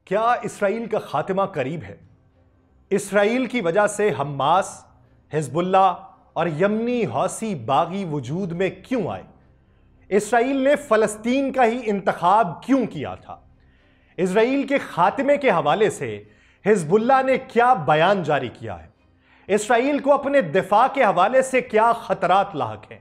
کیا اسرائیل کا خاتمہ قریب ہے؟ اسرائیل کی وجہ سے حماس، حزب اللہ اور یمنی حوثی باغی وجود میں کیوں آئے؟ اسرائیل نے فلسطین کا ہی انتخاب کیوں کیا تھا؟ اسرائیل کے خاتمے کے حوالے سے حزب اللہ نے کیا بیان جاری کیا ہے؟ اسرائیل کو اپنے دفاع کے حوالے سے کیا خطرات لاحق ہیں؟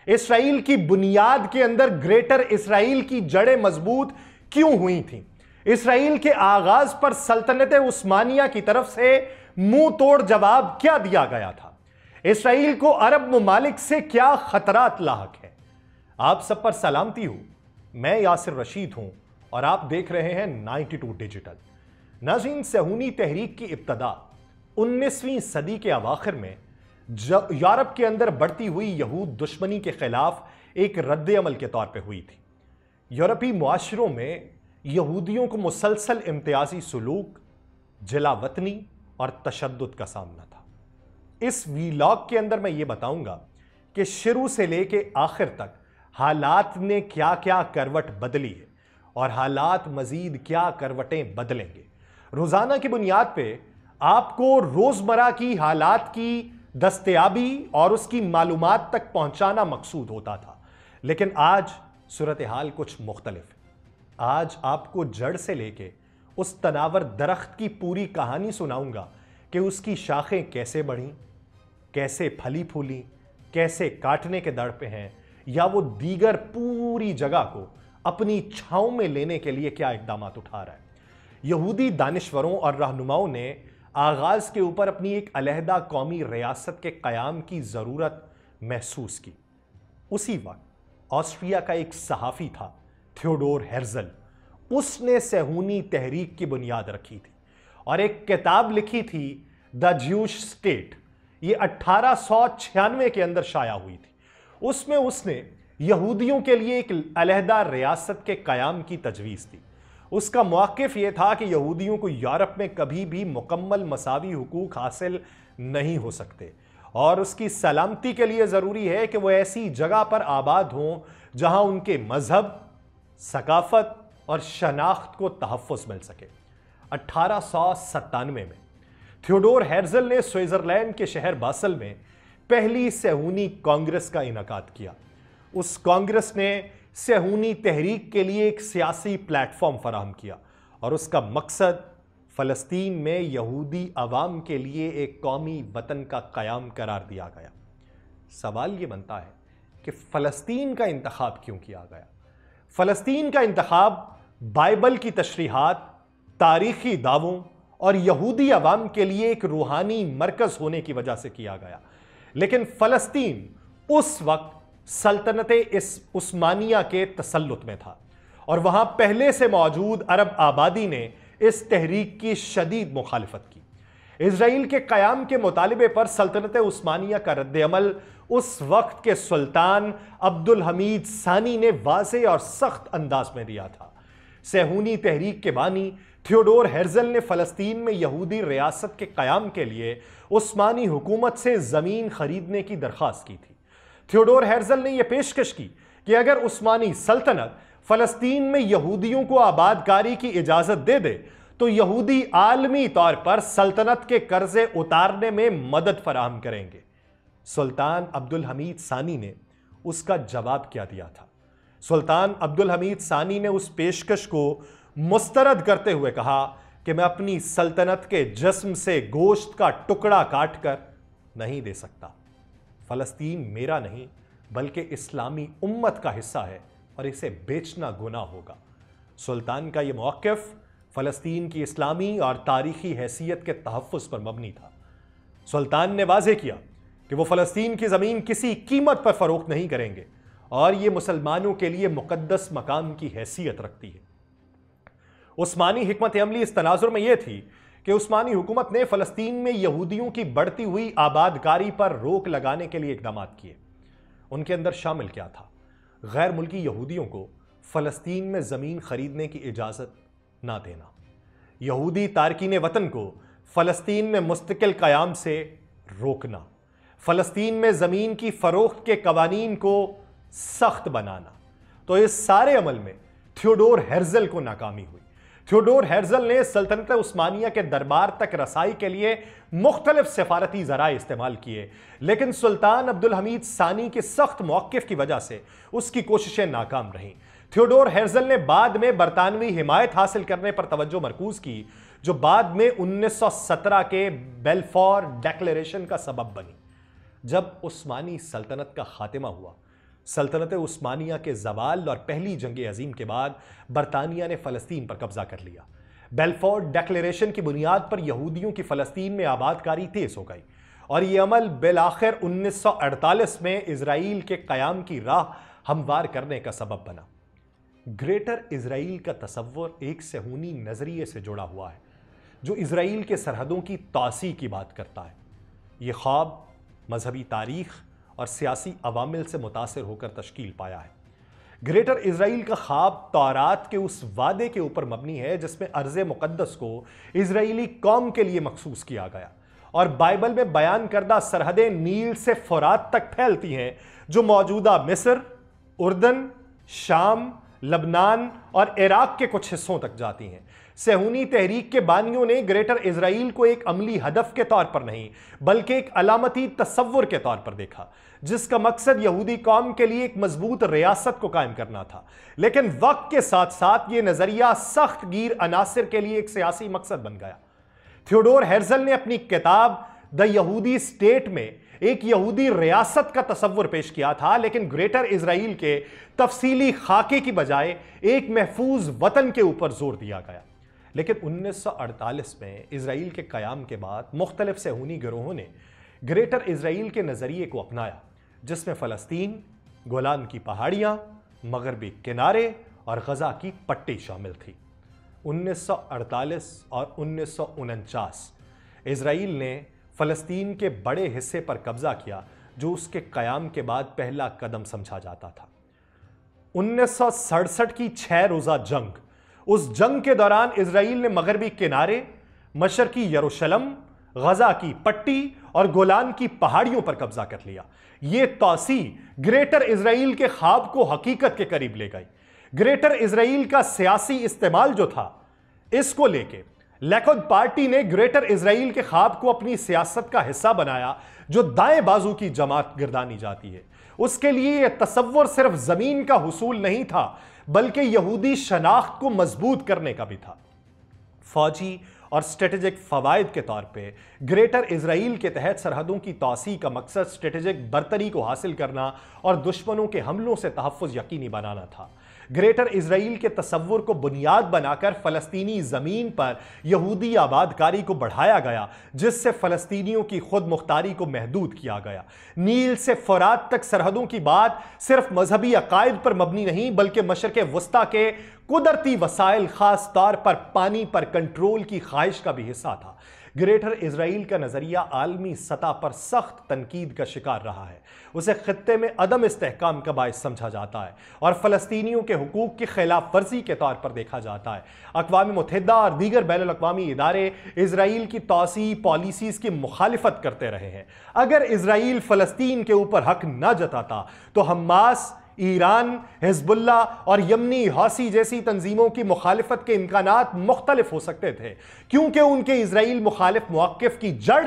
اسرائیل کی بنیاد کے اندر گریٹر اسرائیل کی جڑیں مضبوط کیوں ہوئی تھیں؟ اسرائیل کے آغاز پر سلطنت عثمانیہ کی طرف سے منہ توڑ جواب کیا دیا گیا تھا؟ اسرائیل کو عرب ممالک سے کیا خطرات لاحق ہیں؟ آپ سب پر سلامتی ہو، میں یاسر رشید ہوں اور آپ دیکھ رہے ہیں 92 ڈیجیٹل۔ ناظرین، صہیونی تحریک کی ابتدا 19ویں صدی کے اواخر میں یورپ کے اندر بڑھتی ہوئی یہود دشمنی کے خلاف ایک رد عمل کے طور پہ ہوئی تھی۔ یورپی معاشروں میں یہودیوں کو مسلسل امتیازی سلوک، جلا وطنی اور تشدد کا سامنا تھا۔ اس ویلاگ کے اندر میں یہ بتاؤں گا کہ شروع سے لے کے آخر تک حالات نے کیا کیا کروٹ بدلی ہے اور حالات مزید کیا کروٹیں بدلیں گے۔ روزانہ کی بنیاد پہ آپ کو روزمرہ کی حالات کی دستیابی اور اس کی معلومات تک پہنچانا مقصود ہوتا تھا، لیکن آج صورتحال کچھ مختلف ہے۔ آج آپ کو جڑ سے لے کے اس تناور درخت کی پوری کہانی سناؤں گا کہ اس کی شاخیں کیسے بڑھیں، کیسے پھلی پھولی، کیسے کاٹنے کے در پہ ہیں، یا وہ دیگر پوری جگہ کو اپنی چھاؤں میں لینے کے لیے کیا اقدامات اٹھا رہا ہے۔ یہودی دانشوروں اور رہنماؤں نے آغاز کے اوپر اپنی ایک علیحدہ قومی ریاست کے قیام کی ضرورت محسوس کی۔ اسی وقت آسٹریا کا ایک صحافی تھا، تھیوڈور ہیرزل، اس نے صہیونی تحریک کی بنیاد رکھی تھی اور ایک کتاب لکھی تھی دا جیوش سٹیٹ۔ یہ 1896 کے اندر شائع ہوئی تھی۔ اس میں اس نے یہودیوں کے لیے ایک علیحدہ ریاست کے قیام کی تجویز دی۔ اس کا موقف یہ تھا کہ یہودیوں کو یورپ میں کبھی بھی مکمل مساوی حقوق حاصل نہیں ہو سکتے اور اس کی سلامتی کے لیے ضروری ہے کہ وہ ایسی جگہ پر آباد ہوں جہاں ان کے مذہب، ثقافت اور شناخت کو تحفظ مل سکے۔ 1897 میں تھیوڈور ہیرزل نے سوئٹزرلینڈ کے شہر باسل میں پہلی صہیونی کانگریس کا انعقاد کیا۔ اس کانگریس نے صہیونی تحریک کے لیے ایک سیاسی پلیٹ فارم فراہم کیا اور اس کا مقصد فلسطین میں یہودی عوام کے لیے ایک قومی وطن کا قیام قرار دیا گیا۔ سوال یہ بنتا ہے کہ فلسطین کا انتخاب کیوں کیا گیا؟ فلسطین کا انتخاب بائبل کی تشریحات، تاریخی دعووں اور یہودی عوام کے لیے ایک روحانی مرکز ہونے کی وجہ سے کیا گیا، لیکن فلسطین اس وقت سلطنت عثمانیہ کے تسلط میں تھا اور وہاں پہلے سے موجود عرب آبادی نے اس تحریک کی شدید مخالفت کی۔ اسرائیل کے قیام کے مطالبے پر سلطنت عثمانیہ کا رد عمل اس وقت کے سلطان عبدالحمید ثانی نے واضح اور سخت انداز میں دیا تھا۔ صہیونی تحریک کے بانی تھیوڈور ہیرزل نے فلسطین میں یہودی ریاست کے قیام کے لیے عثمانی حکومت سے زمین خریدنے کی درخواست کی تھی۔ تھیوڈور ہیرزل نے یہ پیشکش کی کہ اگر عثمانی سلطنت فلسطین میں یہودیوں کو آباد کاری کی اجازت دے دے تو یہودی عالمی طور پر سلطنت کے قرضے اتارنے میں مدد فراہم کریں گے۔ سلطان عبدالحمید ثانی نے اس کا جواب کیا دیا تھا؟ سلطان عبدالحمید ثانی نے اس پیشکش کو مسترد کرتے ہوئے کہا کہ میں اپنی سلطنت کے جسم سے گوشت کا ٹکڑا کاٹ کر نہیں دے سکتا۔ فلسطین میرا نہیں بلکہ اسلامی امت کا حصہ ہے اور اسے بیچنا گناہ ہوگا۔ سلطان کا یہ موقف فلسطین کی اسلامی اور تاریخی حیثیت کے تحفظ پر مبنی تھا۔ سلطان نے واضح کیا کہ وہ فلسطین کی زمین کسی قیمت پر فروخت نہیں کریں گے اور یہ مسلمانوں کے لیے مقدس مقام کی حیثیت رکھتی ہے۔ عثمانی حکمت عملی اس تناظر میں یہ تھی کہ عثمانی حکومت نے فلسطین میں یہودیوں کی بڑھتی ہوئی آباد کاری پر روک لگانے کے لیے اقدامات کیے۔ ان کے اندر شامل کیا تھا؟ غیر ملکی یہودیوں کو فلسطین میں زمین خریدنے کی اجازت نہ دینا، یہودی تارکین وطن کو فلسطین میں مستقل قیام سے روکنا، فلسطین میں زمین کی فروخت کے قوانین کو سخت بنانا۔ تو اس سارے عمل میں تھیوڈور ہیرزل کو ناکامی ہوئی۔ تھیوڈور ہیرزل نے سلطنت عثمانیہ کے دربار تک رسائی کے لیے مختلف سفارتی ذرائع استعمال کیے، لیکن سلطان عبدالحمید ثانی کے سخت موقف کی وجہ سے اس کی کوششیں ناکام رہیں۔ تھیوڈور ہیرزل نے بعد میں برطانوی حمایت حاصل کرنے پر توجہ مرکوز کی، جو بعد میں 1917 کے بیلفور ڈیکلیریشن کا سبب بنی۔ جب عثمانی سلطنت کا خاتمہ ہوا، سلطنت عثمانیہ کے زوال اور پہلی جنگ عظیم کے بعد برطانیہ نے فلسطین پر قبضہ کر لیا۔ بیلفور ڈیکلیریشن کی بنیاد پر یہودیوں کی فلسطین میں آباد کاری تیز ہو گئی، اور یہ عمل بالآخر 1948 میں اسرائیل کے قیام کی راہ ہموار کرنے کا سبب بنا۔ گریٹر اسرائیل کا تصور ایک صہیونی نظریے سے جڑا ہوا ہے جو اسرائیل کے سرحدوں کی توسیع کی بات کرتا ہے۔ یہ خواب مذہبی تاریخ اور سیاسی عوامل سے متاثر ہو کر تشکیل پایا ہے۔ گریٹر اسرائیل کا خواب تورات کے اس وعدے کے اوپر مبنی ہے جس میں ارض مقدس کو اسرائیلی قوم کے لیے مخصوص کیا گیا، اور بائبل میں بیان کردہ سرحدیں نیل سے فرات تک پھیلتی ہیں، جو موجودہ مصر، اردن، شام، لبنان اور عراق کے کچھ حصوں تک جاتی ہیں۔ صہیونی تحریک کے بانیوں نے گریٹر اسرائیل کو ایک عملی ہدف کے طور پر نہیں بلکہ ایک علامتی تصور کے طور پر دیکھا، جس کا مقصد یہودی قوم کے لیے ایک مضبوط ریاست کو قائم کرنا تھا۔ لیکن وقت کے ساتھ ساتھ یہ نظریہ سخت گیر عناصر کے لیے ایک سیاسی مقصد بن گیا۔ تھیوڈور ہیرزل نے اپنی کتاب دی یہودی اسٹیٹ میں ایک یہودی ریاست کا تصور پیش کیا تھا، لیکن گریٹر اسرائیل کے تفصیلی خاکے کی بجائے ایک محفوظ وطن کے اوپر زور دیا گیا۔ لیکن 1948 میں اسرائیل کے قیام کے بعد مختلف صہیونی گروہوں نے گریٹر اسرائیل کے نظریے کو اپنایا، جس میں فلسطین، گولان کی پہاڑیاں، مغربی کنارے اور غزہ کی پٹی شامل تھی۔ 1948 اور 1949 اسرائیل نے فلسطین کے بڑے حصے پر قبضہ کیا، جو اس کے قیام کے بعد پہلا قدم سمجھا جاتا تھا۔ 1967 کی 6 روزہ جنگ، اس جنگ کے دوران اسرائیل نے مغربی کنارے، مشرقی یروشلم، غزہ کی پٹی اور گولان کی پہاڑیوں پر قبضہ کر لیا۔ یہ توسیع گریٹر اسرائیل کے خواب کو حقیقت کے قریب لے گئی۔ گریٹر اسرائیل کا سیاسی استعمال جو تھا، اس کو لے کے لیکود پارٹی نے گریٹر اسرائیل کے خواب کو اپنی سیاست کا حصہ بنایا، جو دائیں بازو کی جماعت گردانی جاتی ہے۔ اس کے لیے یہ تصور صرف زمین کا حصول نہیں تھا بلکہ یہودی شناخت کو مضبوط کرنے کا بھی تھا۔ فوجی اور اسٹریٹجک فوائد کے طور پہ گریٹر اسرائیل کے تحت سرحدوں کی توسیع کا مقصد اسٹریٹجک برتری کو حاصل کرنا اور دشمنوں کے حملوں سے تحفظ یقینی بنانا تھا۔ گریٹر اسرائیل کے تصور کو بنیاد بنا کر فلسطینی زمین پر یہودی آباد کاری کو بڑھایا گیا، جس سے فلسطینیوں کی خود مختاری کو محدود کیا گیا۔ نیل سے فرات تک سرحدوں کی بات صرف مذہبی عقائد پر مبنی نہیں بلکہ مشرق وسطیٰ کے قدرتی وسائل، خاص طور پر پانی پر کنٹرول کی خواہش کا بھی حصہ تھا۔ گریٹر اسرائیل کا نظریہ عالمی سطح پر سخت تنقید کا شکار رہا ہے۔ اسے خطے میں عدم استحکام کا باعث سمجھا جاتا ہے اور فلسطینیوں کے حقوق کی خلاف ورزی کے طور پر دیکھا جاتا ہے۔ اقوام متحدہ اور دیگر بین الاقوامی ادارے اسرائیل کی توسیعی پالیسیز کی مخالفت کرتے رہے ہیں۔ اگر اسرائیل فلسطین کے اوپر حق نہ جتاتا تو حماس، ایران، حزب اللہ اور یمنی حوثی جیسی تنظیموں کی مخالفت کے امکانات مختلف ہو سکتے تھے، کیونکہ ان کے اسرائیل مخالف موقف کی جڑ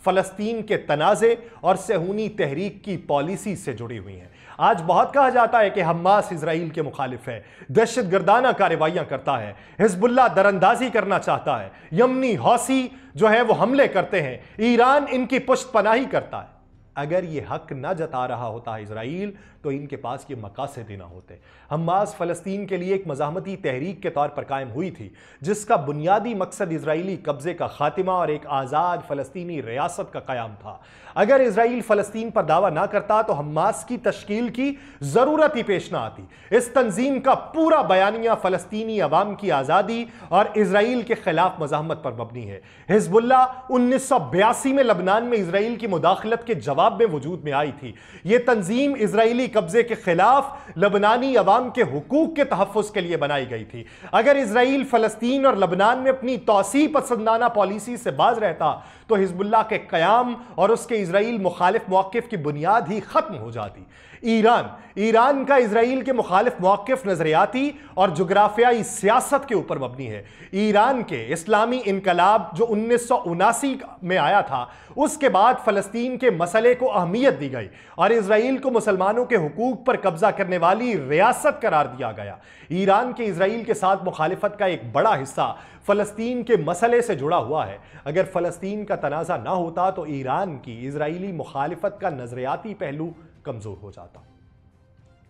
فلسطین کے تنازع اور صہیونی تحریک کی پالیسی سے جڑی ہوئی ہیں۔ آج بہت کہا جاتا ہے کہ حماس اسرائیل کے مخالف ہے، دہشت گردانہ کارروائیاں کرتا ہے، حزب اللہ دراندازی کرنا چاہتا ہے، یمنی حوثی جو ہے وہ حملے کرتے ہیں، ایران ان کی پشت پناہی کرتا ہے۔ اگر یہ حق نہ جتا رہا ہوتا اسرائیل تو ان کے پاس یہ مقاصد ہی نہ ہوتے۔ حماس فلسطین کے لیے ایک مزاحمتی تحریک کے طور پر قائم ہوئی تھی، جس کا بنیادی مقصد اسرائیلی قبضے کا خاتمہ اور ایک آزاد فلسطینی ریاست کا قیام تھا۔ اگر اسرائیل فلسطین پر دعویٰ نہ کرتا تو حماس کی تشکیل کی ضرورت ہی پیش نہ آتی۔ اس تنظیم کا پورا بیانیہ فلسطینی عوام کی آزادی اور اسرائیل کے خلاف مزاحمت پر مبنی ہے۔ حزب اللہ 1982 میں لبنان میں اسرائیل کی مداخلت کے جواب میں وجود میں آئی تھی۔ یہ تنظیم اسرائیلی قبضے کے خلاف لبنانی عوام کے حقوق کے تحفظ کے لیے بنائی گئی تھی۔ اگر اسرائیل فلسطین اور لبنان میں اپنی توسیع پسندانہ پالیسی سے باز رہتا تو حزب اللہ کے قیام اور اس کے اسرائیل مخالف موقف کی بنیاد ہی ختم ہو جاتی۔ ایران کا اسرائیل کے مخالف موقف نظریاتی اور جغرافیائی سیاست کے اوپر مبنی ہے۔ ایران کے اسلامی انقلاب جو 1979 میں آیا تھا، اس کے بعد فلسطین کے مسئلے کو اہمیت دی گئی اور اسرائیل کو مسلمانوں کے حقوق پر قبضہ کرنے والی ریاست قرار دیا گیا۔ ایران کے اسرائیل کے ساتھ مخالفت کا ایک بڑا حصہ فلسطین کے مسئلے سے جڑا ہوا ہے۔ اگر فلسطین کا تنازع نہ ہوتا تو ایران کی اسرائیلی مخالفت کا نظریاتی پہلو کمزور ہو جاتا۔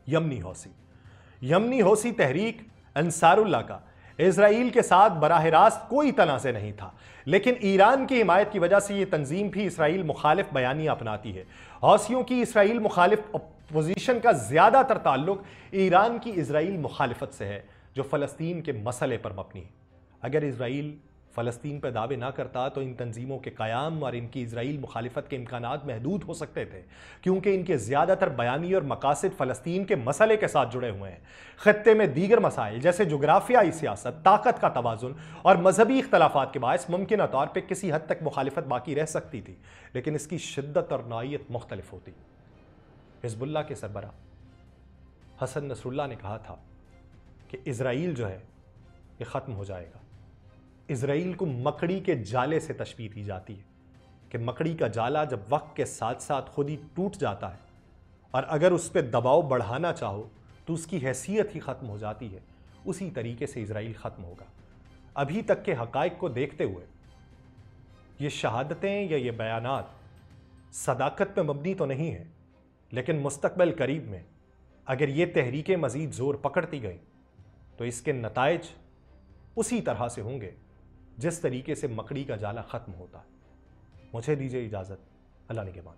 یمنی حوثی تحریک انصار اللہ کا اسرائیل کے ساتھ براہ راست کوئی تنازع نہیں تھا، لیکن ایران کی حمایت کی وجہ سے یہ تنظیم بھی اسرائیل مخالف بیانیہ اپناتی ہے۔ حوثیوں کی اسرائیل مخالف اپوزیشن کا زیادہ تر تعلق ایران کی اسرائیل مخالفت سے ہے، جو فلسطین کے مسئلے پر مبنی ہے۔ اگر اسرائیل فلسطین پر دعوے نہ کرتا تو ان تنظیموں کے قیام اور ان کی اسرائیل مخالفت کے امکانات محدود ہو سکتے تھے، کیونکہ ان کے زیادہ تر بیانی اور مقاصد فلسطین کے مسئلے کے ساتھ جڑے ہوئے ہیں۔ خطے میں دیگر مسائل جیسے جغرافیائی سیاست، طاقت کا توازن اور مذہبی اختلافات کے باعث ممکنہ طور پہ کسی حد تک مخالفت باقی رہ سکتی تھی، لیکن اس کی شدت اور نوعیت مختلف ہوتی۔ حزب اللہ کے سربراہ حسن نصر اللہ نے کہا تھا کہ اسرائیل جو ہے یہ ختم ہو جائے گا۔ اسرائیل کو مکڑی کے جالے سے تشبیہ دی جاتی ہے کہ مکڑی کا جالا جب وقت کے ساتھ ساتھ خود ہی ٹوٹ جاتا ہے اور اگر اس پہ دباؤ بڑھانا چاہو تو اس کی حیثیت ہی ختم ہو جاتی ہے، اسی طریقے سے اسرائیل ختم ہوگا۔ ابھی تک کے حقائق کو دیکھتے ہوئے یہ شہادتیں یا یہ بیانات صداقت پہ مبنی تو نہیں ہیں، لیکن مستقبل قریب میں اگر یہ تحریکیں مزید زور پکڑتی گئیں تو اس کے نتائج اسی طرح سے ہوں گے جس طریقے سے مکڑی کا جالا ختم ہوتا ہے۔ مجھے دیجیے اجازت، اللہ نگہبان۔